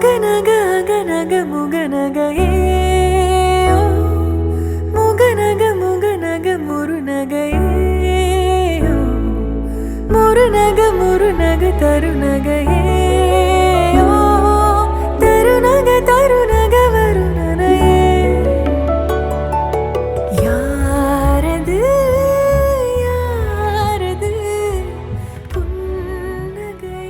அகநக அகநக முகநகையே முகநக முகநக முருநகையே முருநக முருநக தருநகையே தருநக தருநக வருணனையே யாரது யாரது புன்னகை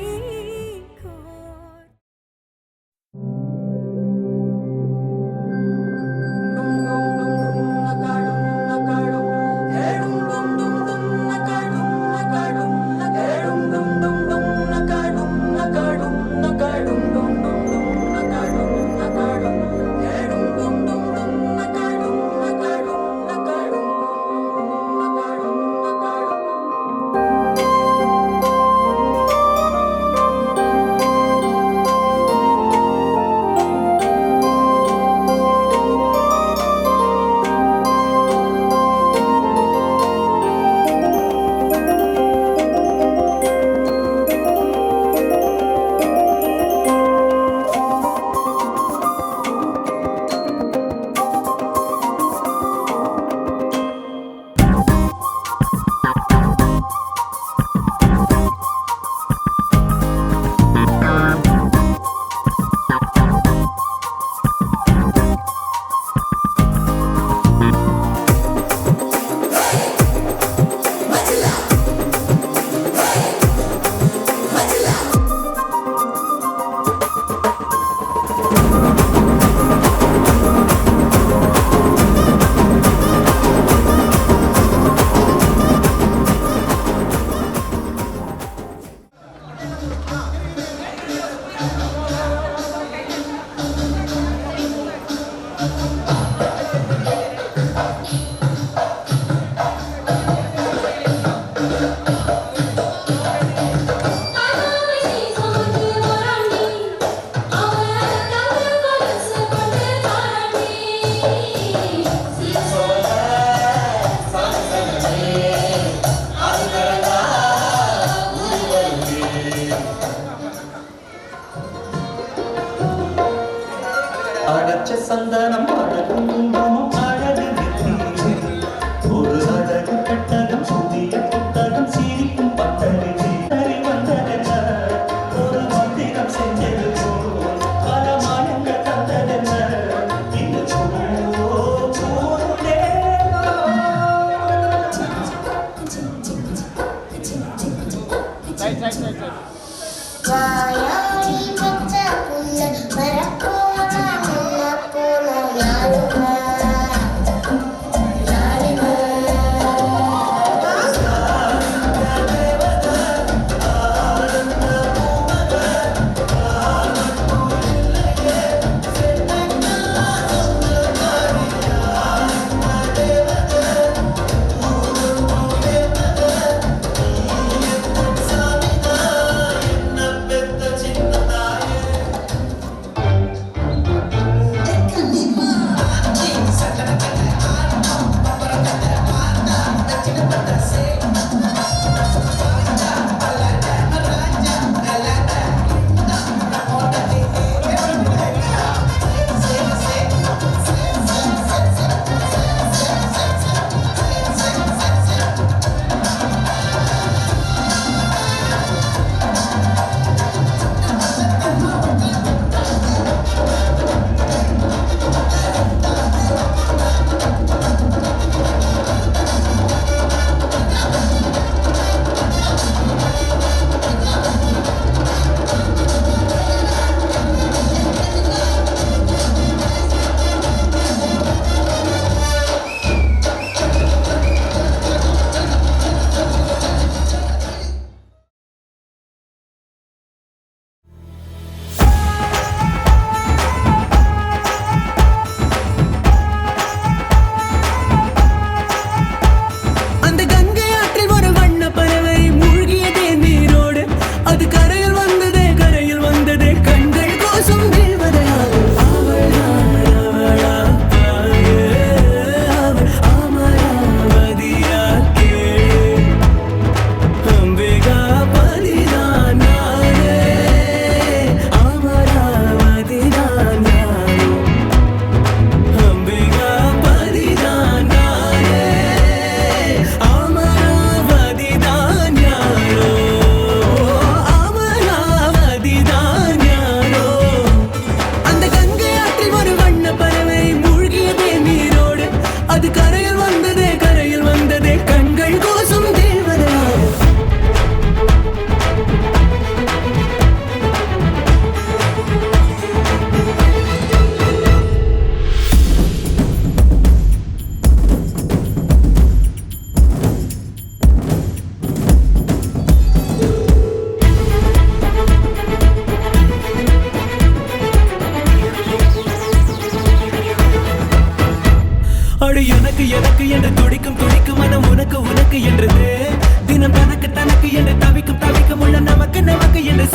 சந்தனம் அழகும் குங்குமம் அழகு ஒரு அழகு கட்டகம் புதிய புத்தகம் சிரிக்கும் பட்டறிவு வந்ததென்ன ஒரு மந்திரம் செஞ்சது போல் பல மாயங்கள் தந்ததென்ன இந்த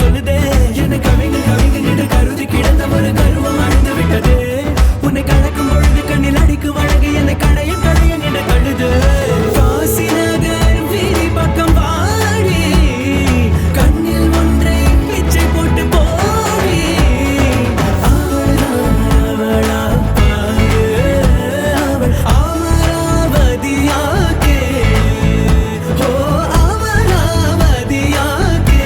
சொல்லுதே என்னை கவிங்க கவிங்க என்று கருதி கிடந்த ஒரு கருவம் அழிந்து விட்டதே உன்னை கலக்கும் பொழுது கண்ணில் அடிக்கும் அழகு என்னை கடைய கடைய என கழுது வாசி நகர் வீதி பக்கம் வாடி கண்ணில் ஒன்றை பிச்சை போட்டு போடி அவளா பாரு அவள் அமராவதியாக்கே ஓ அமராவதியாக்கே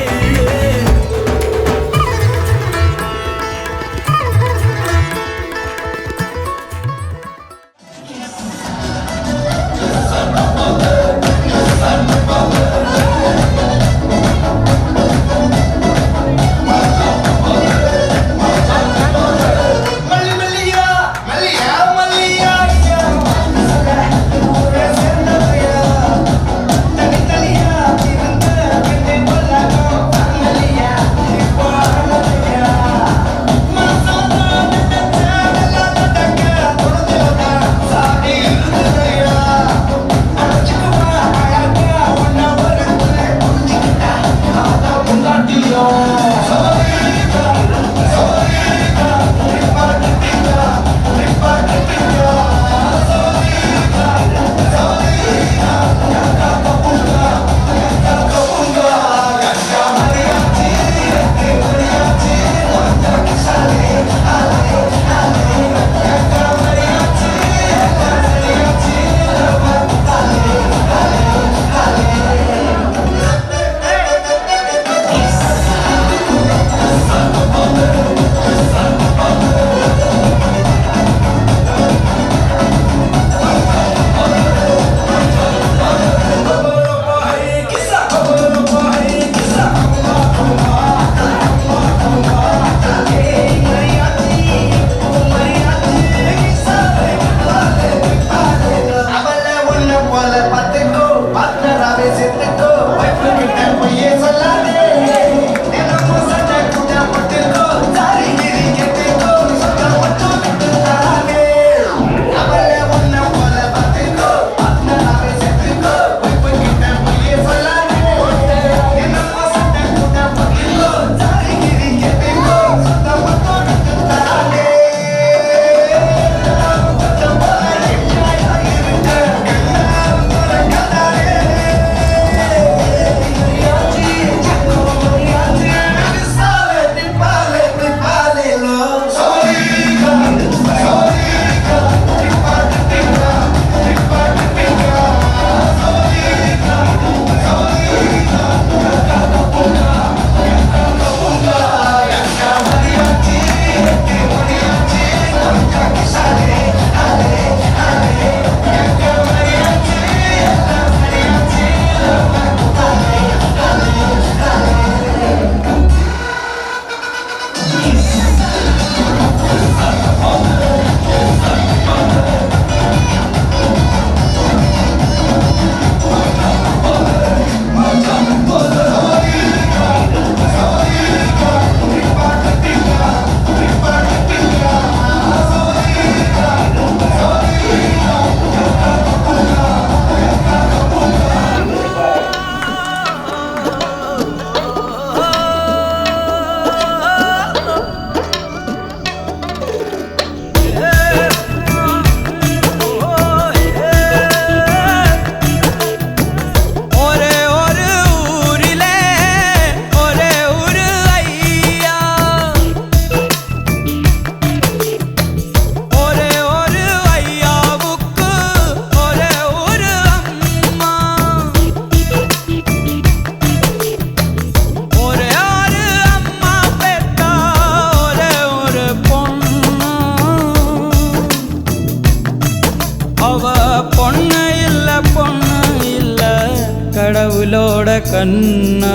கடவுளோட கண்ணா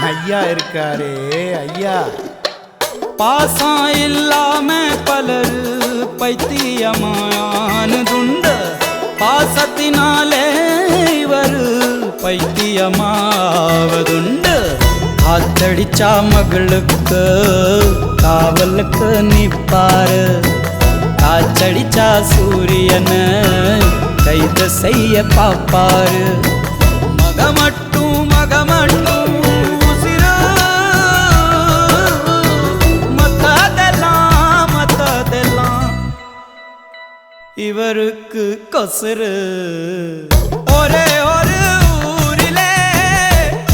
ஐயா இருக்காரே ஐயா. பாசம் இல்லாம பலர் பைத்தியமானதுண்டு, பாசத்தினாலே இவர் பைத்தியமாவதுண்டு. காத்தடிச்சா மகளுக்கு காவலுக்கு நிப்பாரு, காச்சடிச்சா சூரியனை கைது செய்ய பாப்பாரு. மகமட்டும் மகமட்டும் உசிரா, மத்ததெல்லாம் மத்ததெல்லாம் இவருக்கு கொசுரு. ஒரே ஒரு ஊரிலே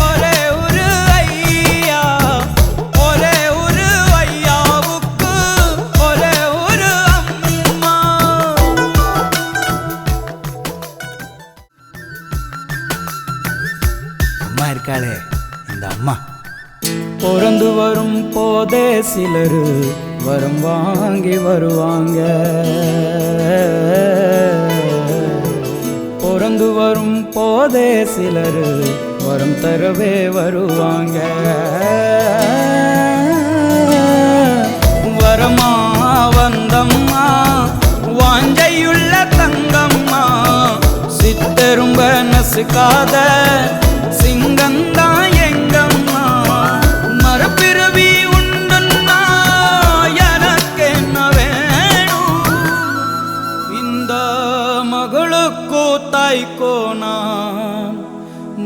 ஒரே ஒரு ஐயா, ஒரே ஒரு ஐயாவுக்கு ஒரே ஒரு அம்மா. அம்மா இருக்காளே இந்த அம்மா. பிறந்து வரும் போதே சிலரு வரம் வாங்கி வருவாங்க, பிறந்து வரும் போதே சிலரு வரம் தரவே வருவாங்க. வரமா வந்தம்மா வாஞ்சையுள்ள தங்கம்மா, சித்தரும்ப நசுக்காத சிங்கந்தான் எங்கம்மா. மரப்பிறவி உண்டுன்னா எனக்கு என்ன வேணும், இந்த மகளுக்கோ தாய்க்கோ நான்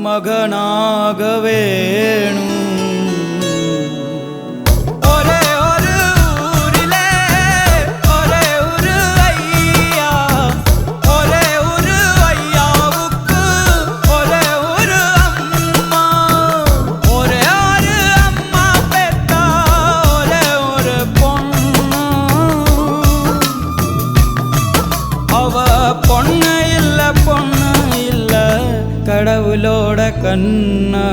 மகனாக வேணும். ஒரே ஒரு ஊரிலே ஒரே ஒரு ஐயா, ஒரே ஒரு ஐயாவுக்கு ஒரே ஒரு அம்மா. ஒரே ஒரு அம்மா பெத்தா ஒரே ஒரு பொண்ணு, அவ பொண்ணு இல்ல பொண்ணு இல்ல கடவுளோட கண்ணா.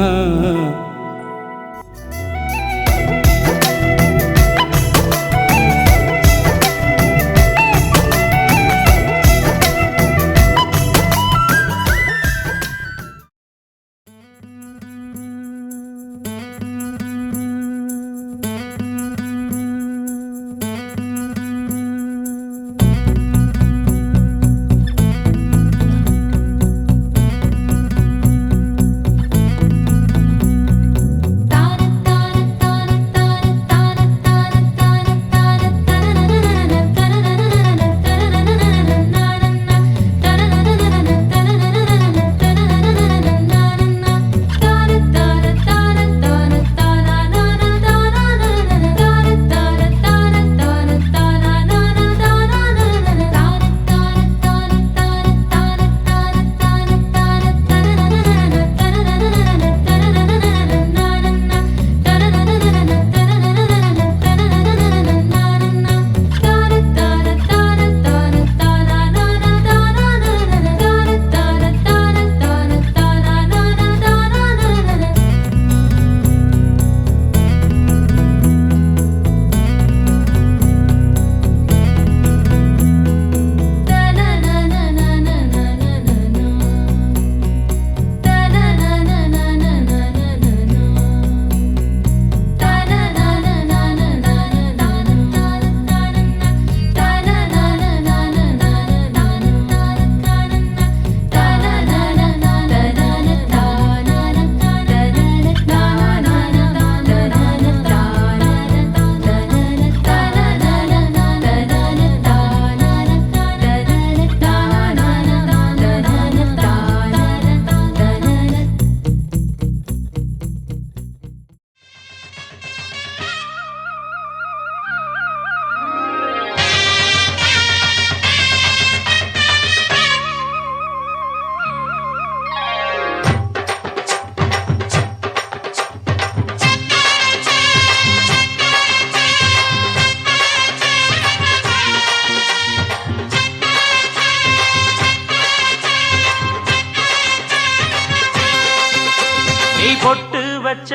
பொட்டு வச்ச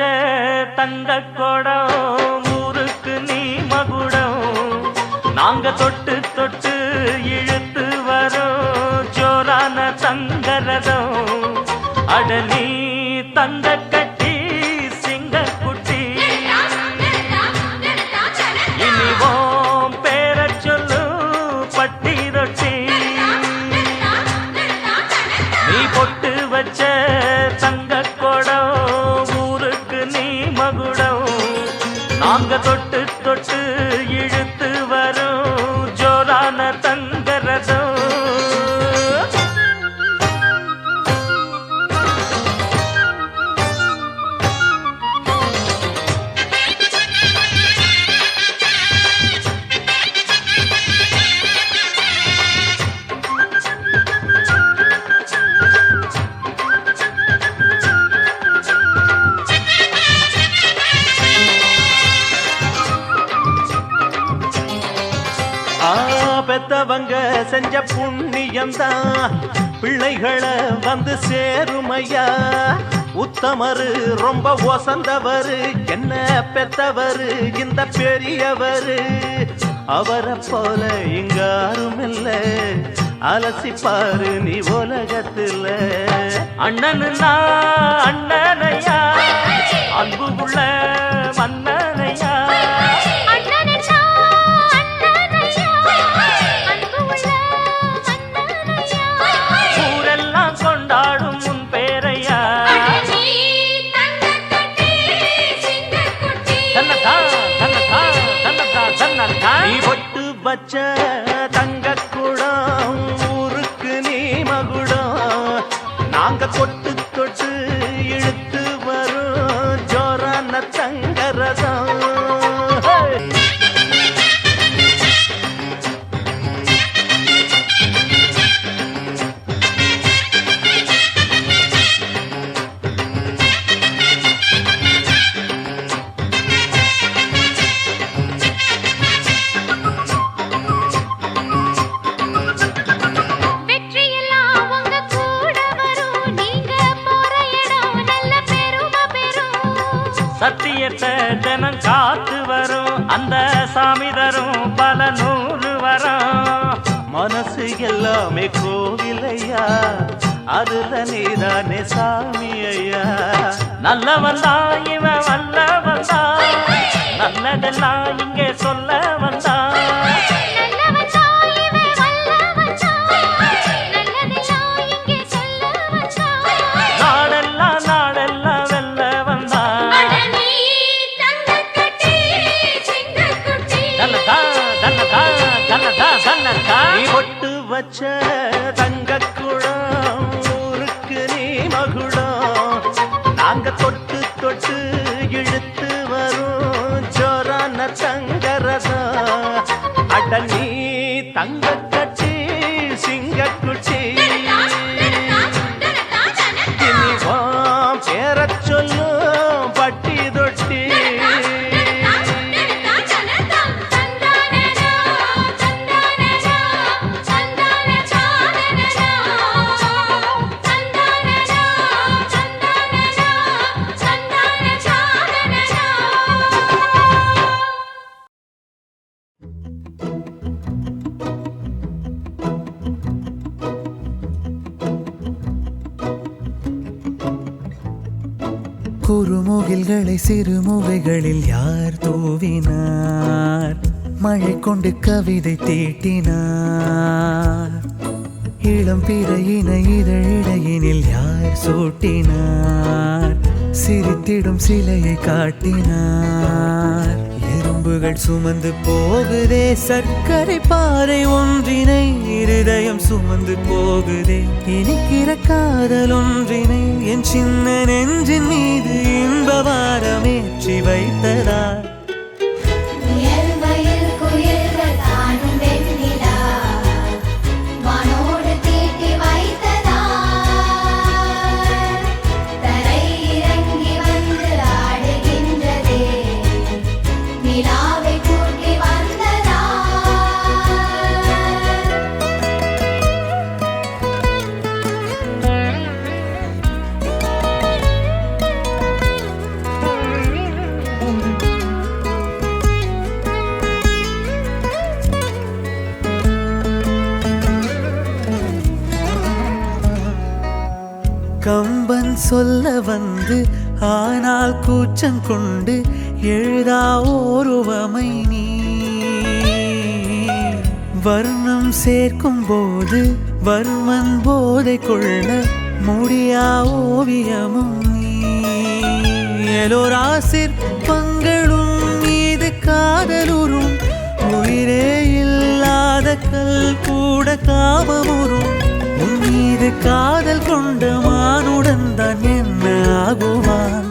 தங்க கொடம் ஊருக்கு நீ மகுடம், நாங்க தொட்டு தொட்டு இழுத்து வரோம் ஜோரான தங்கரதம். அட நீ தங்க கட்டி சிங்க குட்டி, இனிவோம் பேர சொல்லு பட்டி ரொட்டி. நீ பொட்டு வச்ச தங்க கொடம் ஊருக்கு நீ மகு பெத்தவங்க செஞ்ச புண்ணியம்தான் பிள்ளைகளை வந்து சேருமையா. உத்தமரு ரொம்ப ஒசந்தவரு என்ன பெத்தவரு இந்த பெரியவரு. அவரை போல இங்க யாரும் இல்ல அலசிப்பாரு நீ உலகத்துல. அண்ணனுன்னா அண்ணனையா அன்பு உள்ள மன்னனையா. ஊரெல்லாம் கொண்டாடும் உன் பேரையா. நீ பொட்டு வச்ச தங்க குடம் ஊருக்கு நீ மகுடம். நாங்க தொட்டு தொட்டு இழுத்து வரும் ஜோரான தங்கரதம். சத்தியத்தை தினம் காத்து வரும் அந்த சாமி தரும் பல நூறு வரும். மனசு எல்லாமே கோவிலையா அதுல நீதானே சாமி ஐயா. நல்லவன் தான் இவன் வல்லவன் தான் நல்லதெல்லாம் இங்கே சொல்ல வந்தான். நீ பொட்டு வச்ச தங்க குடம் ஊருக்கு நீ மகுடம். நாங்க தொட்டு தொட்டு இழுத்து வரும் ஜோரான தங்கரதம். அட நீ தங்க கட்டி சிங்கக்குட்டி இனிவாம் பேரச் சொல்லும் பட்டி தொட்டி. குறுமுகில்களை சிறுமுகைகளில் யார் தூவினார்? மழை கொண்டு கவிதை தீட்டினார். இளம் பிறையினை இதழிடையினில் யார் சூட்டினார்? சிரித்திடும் சிலையை காட்டினார். எறும்புகள் சுமந்து போகுதே சர்க்கரை பாறை ஒன்றினை இருதயம் சுமந்து போகுதே. இனிக்கிற காதல் ஒன்றினை என் சின்ன நெஞ்சின் மீது இன்பவாரமேற்றி வைத்ததார். கம்பன் சொல்ல வந்து ஆனால் கூச்சம் கொண்டு எழுதா ஓருவமை நீ. வர்ணம் சேர்க்கும் போது வர்மன் போதை கொள்ள முடியா ஓவியமும் நீ. எலோரா சிற்பங்களும் மீது காதலுறும் உயிரே இல்லாத கல் கூட காமமுறும். உன் மீது காதல் கொண்ட மானுடன் தான் என்ன ஆகுவான்?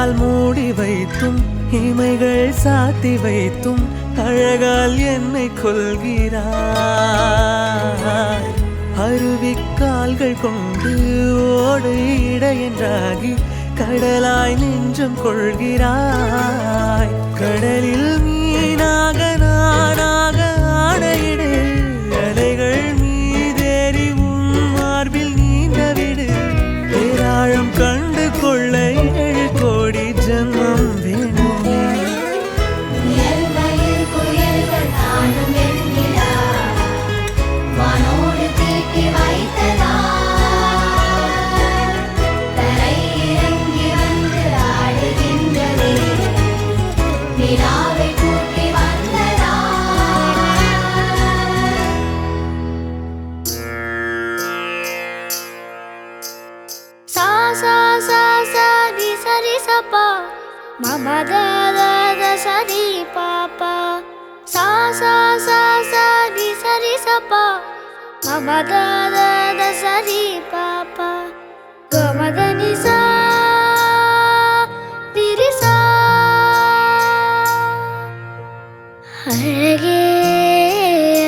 கண்ணால் மூடி வைத்தும் இமைகள் சாத்தி வைத்தும் அழகால் என்னை கொள்கிறாய். அருவிக்கால்கள் கொண்டு ஓடு இடையென்றாகி கடலாய் நெஞ்சம் கொள்கிறாய். கடலில் மீனாக நானாக ஆணையிடு, அலைகள் மீதேறி உன் மார்பில் நீண்டவிடு. பேராழம் கண்டு கொள்ள 7 கோடி ஜன்மம் வேண்டுமே. Ma ba da da da sa di pa pa, sa sa sa sa di sa pa, ma ba da da da sa di pa pa, ga ma da ni sa di ri sa. அழகே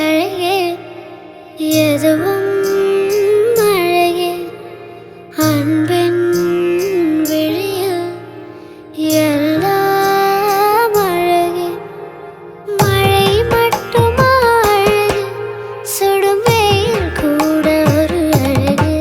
அழகே எதுவும் அழகே அன்பின் எல்லாம் அழகு. மழை மட்டுமா அழகு, சுடும் வெயில் கூட ஒரு அழகு.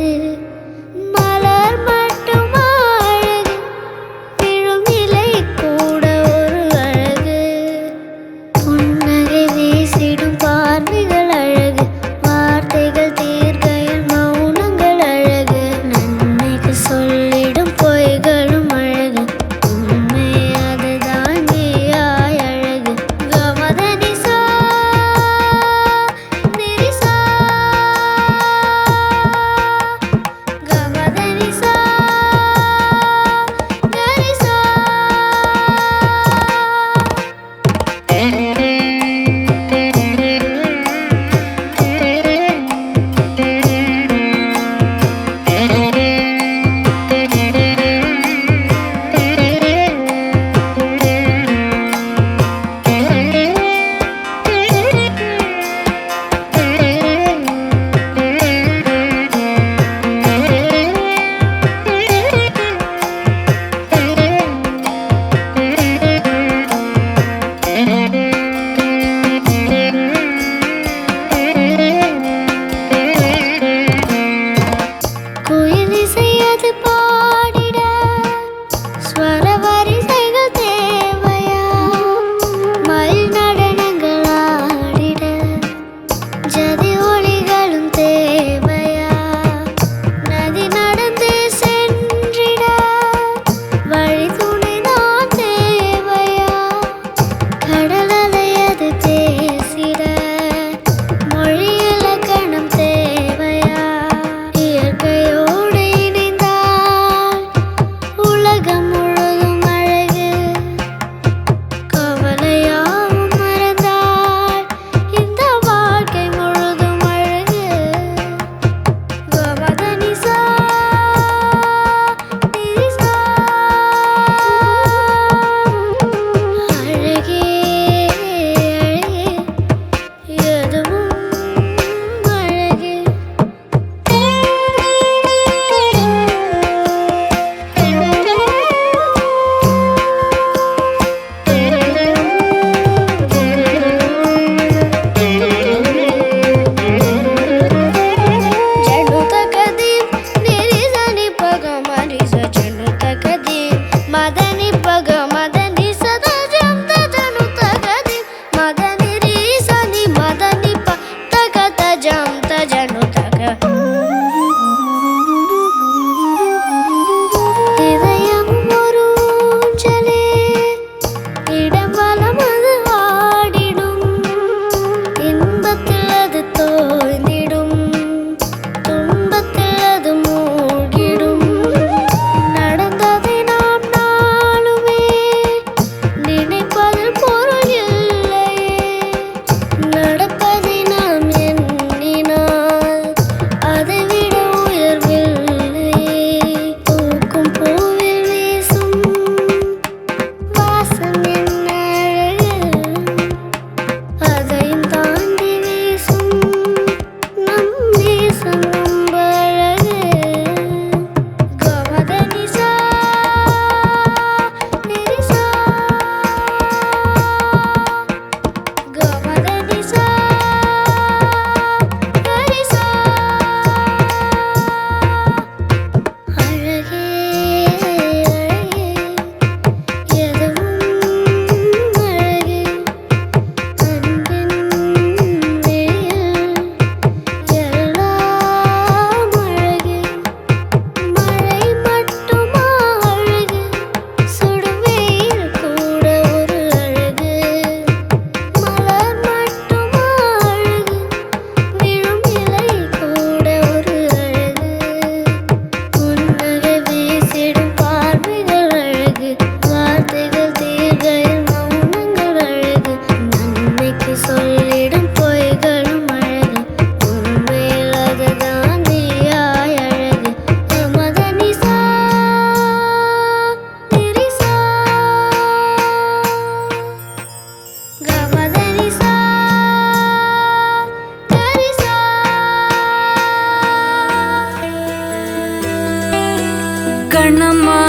கண்ணம்மா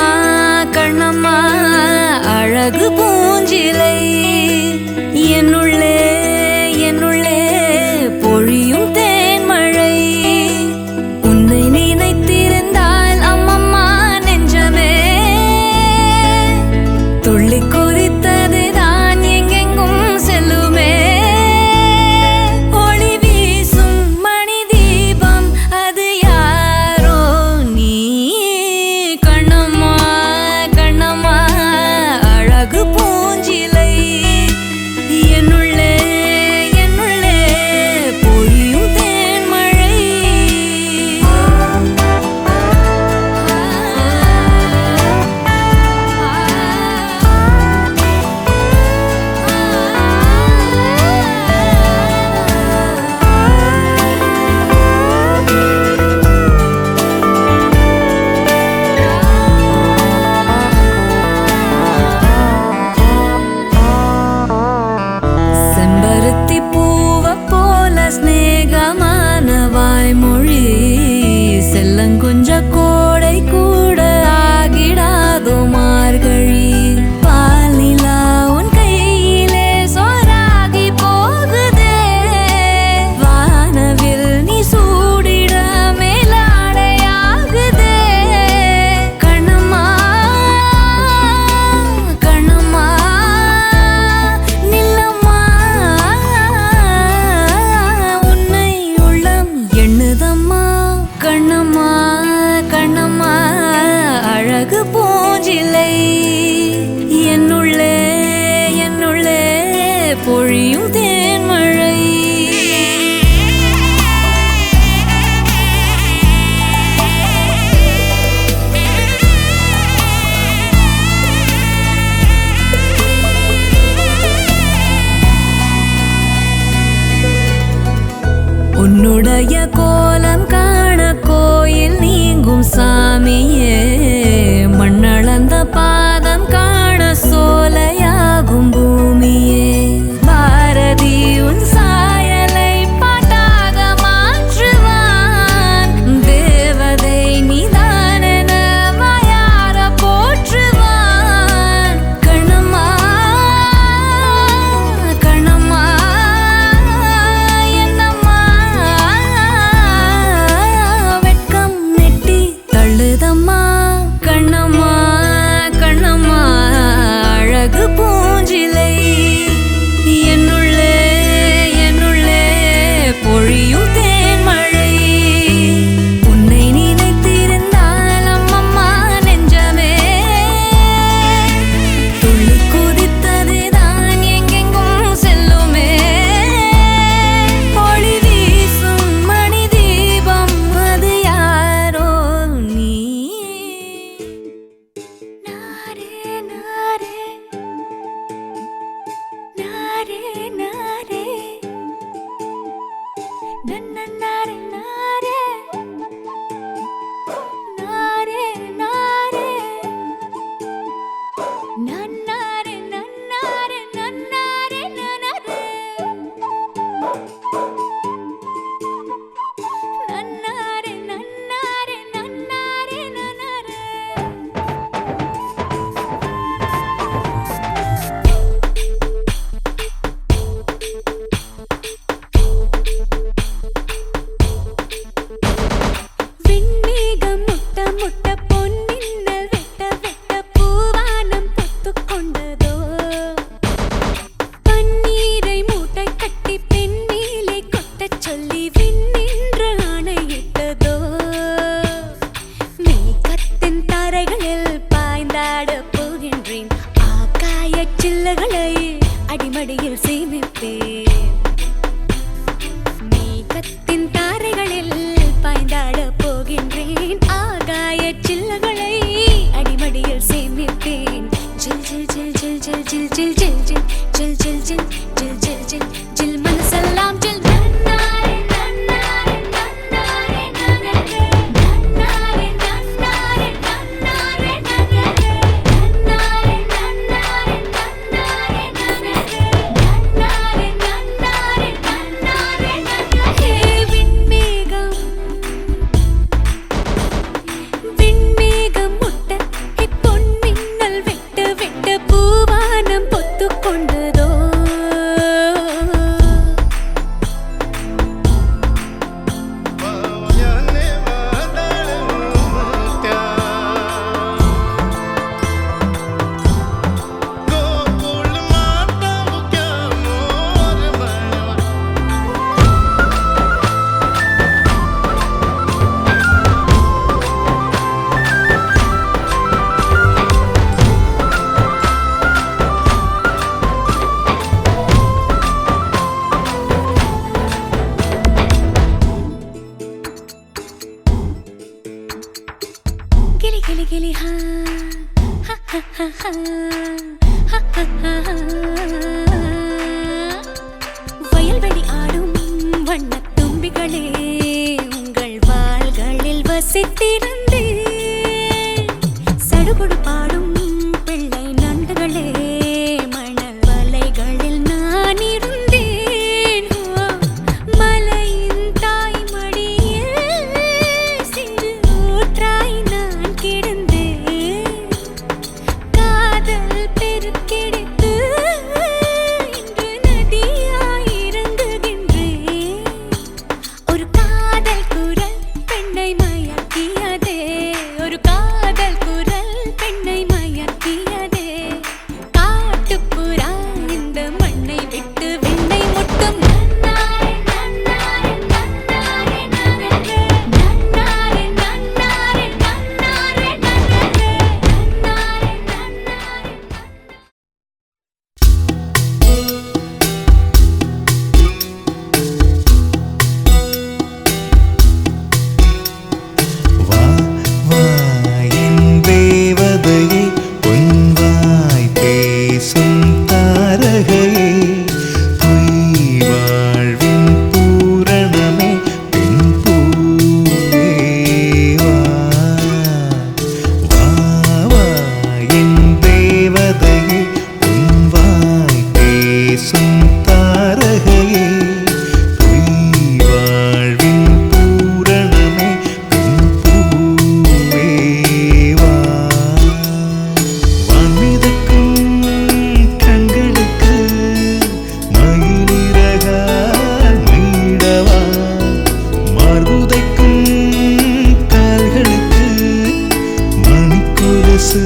கண்ணம்மா அழகு பூஞ்சிலை என்னுள்ளே என்னுள்ளே பொழியும் தேன்மழை உன்னை நினைத்திருந்தால் அம்மம்மா நெஞ்சமே துள்ளி கொதித்தது தான் எங்கெங்கும் செல்லுமே ஒளி வீசும் மணி தீபம் அது யாரோ நீ கண்ணம்மா கண்ணம்மா அழகு பூஞ்சிலை என்னுள்ளே என்னுள்ளே பொழியும் தேன்மழை செம்பருத்தி பூவ போல ஸ்நேகமான வாய்மொழி செல்லங்கொஞ்ச கோடை கூட ஆகிடாதோ மார்கழி பால் நிலா உன் கையிலே சோறாகி போகுதே வானவில் நீ சூடிட மேலாடையாகுதே கண்ணம்மா கண்ணம்மா நில்லம்மா உன்னை உள்ளம் எண்ணுதம்மா கண்ணம்மா கண்ணம்மா அழகு பூஞ்சிலை என்னுள்ளே என்னுள்ளே பொழியும் தேன்மழை உன்னுடைய கோலம் காண கோயில் நீங்கும் சாமியே மண்ணளந்த பாதம் காண சோலையாகும் பூமியே பாரதி கிளி கிளி கிளி ஹா ஹா ஹா ஹா வயல்வெளி ஆடும் வண்ணத் தும்பிகளே உங்கள் வாள்களில் வசித்திருந்தே சடுகுடு பாடும் பிள்ளை நண்டுகளே மணல் வலைகளில் நான் இருந்தேன் மலையின் தாய் மடியில் சிறு ஊற்றாய் நான் கிடந்தேன் காதல் பெருக்கெடுத்து இன்று நதியாய் இறங்குகின்றேன் ஒரு காதல் குரல் பெண்ணை மயக்கியதே ஒரு காதல் குரல் பெண்ணை மயக்கியதே காட்டுப்புறா இந்த மண்ணை விட்டு விண்ணை முட்டும் நன்னாரே நன்னாரே நன்னாரே நன்னாரே நன்னாரே நன்னாரே நன்னாரே நன்னாரே வா வா என் தேவதையே பொன்வாய் பேசும் தாரகையே பொய் வாழ்வின் பூரணமே பெண் பூவே வா வா வா என் தேவதையே பொன்வாய் பேசும் தாரகையே பொய் வாழ்வின் பூரணமே பெண் பூவே வா வான்மிதக்கும் கண்களுக்கு மயிலிறகால் மீடவா மார்புதைக்கும் கால்களுக்கு மணிக்கொலுசு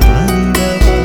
நானிடவா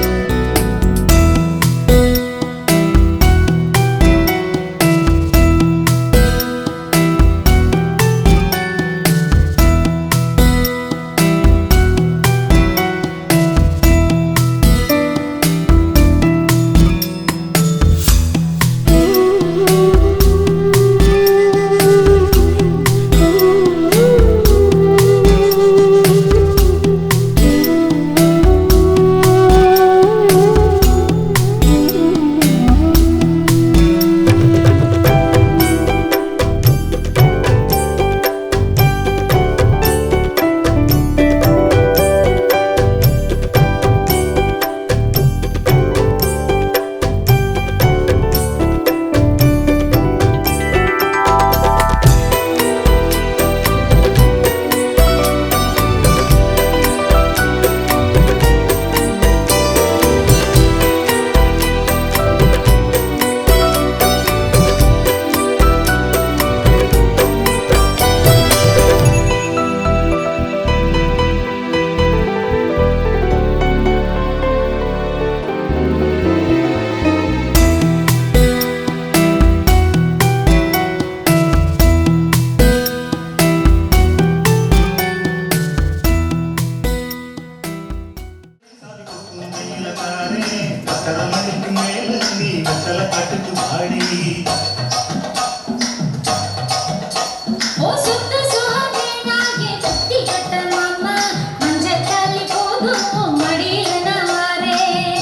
ஓ சுத்த சுவாமி நாகே சுத்தி கட்ட மாமா மஞ்சள் தள்ளி போதும் மடியில நான் வாரேன்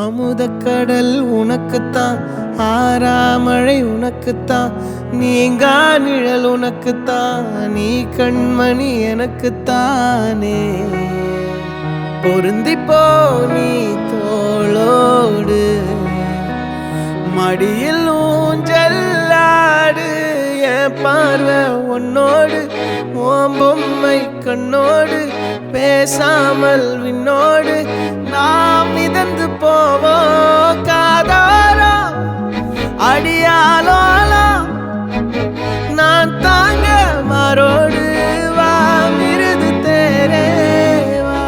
அமுதக்கடல் உனக்குத்தான் ஆறாமழை உனக்குத்தான் நீங்கா நிழல் உனக்குத்தான் நீ கண்மணி எனக்குத்தானே பொருந்திப்போ நீ மடியில் ஊஞ்சல்லாடு என் பார்வை உன்னோடு உன் பொம்மை கண்ணோடு பேசாமல் விண்ணோடு நாம் மிதந்து போவோம் காதாரோ அடியாலோலாம் நான் தாங்க மாறோடு வா மிருது தேரே வா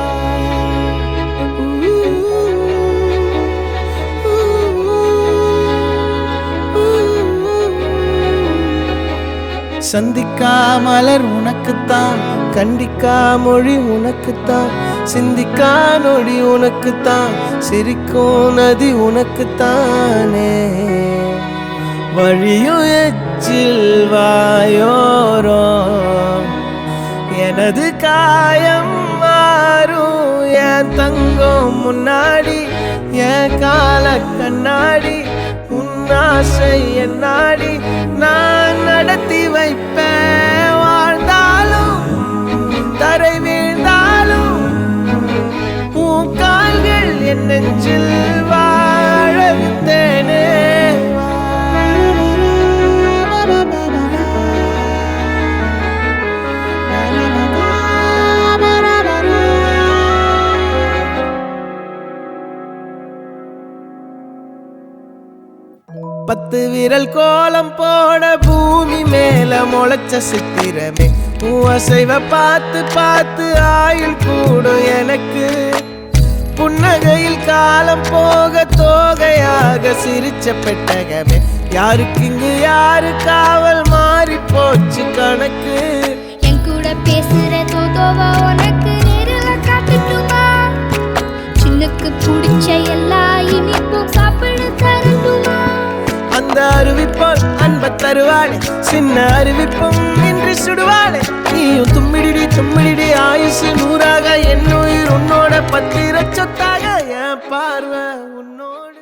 சந்திக்கா மலர் உனக்குத்தான் கண்டிக்கா மொழி உனக்குத்தான் சிந்திக்கா நொடி உனக்குத்தான் சிரிக்கும் நதி உனக்குத்தானே வழியும் எச்சில் வாயோரம் எனது காயம் மாறும் என் தங்கம் முன்னாடி என் கால கண்ணாடி உன்னாசை என்னாடி நான் நடத்தி வைப்பேன் வாழ்ந்தாலும் தரை வீழ்ந்தாலும் உன் கால்கள் என் நெஞ்சில் வாழ விட்டேனே பத்து விரல் கோலம் போட பூமி மேல முளைச்ச சித்திரமே உன் அசைவ பார்த்து பார்த்து ஆயுள் கூடும் எனக்கு புன்னகையில் காலம் போக தோகையாக சிரிச்ச பெட்டகமே யாருக்கு இங்கு யாரு காவல் மாறி போச்சு கணக்கு என் கூட பேசுற தோதோவா உனக்கு நேரில் காட்டுட்டுமா சின்னுக்கு பிடிச்ச எல்லா இனிப்பும் சாப்பிட தரட்டுமா அந்த அறிவிப்பால் அன்ப தருவாளே சின்ன அறிவிப்பும் இன்று சுடுவாளே நீயும் தும்மிடி தும்மிடி ஆயுசு 100ஆக என் உயிர் உன்னோட 10 சொத்தாக என் பார்வை உன்னோடு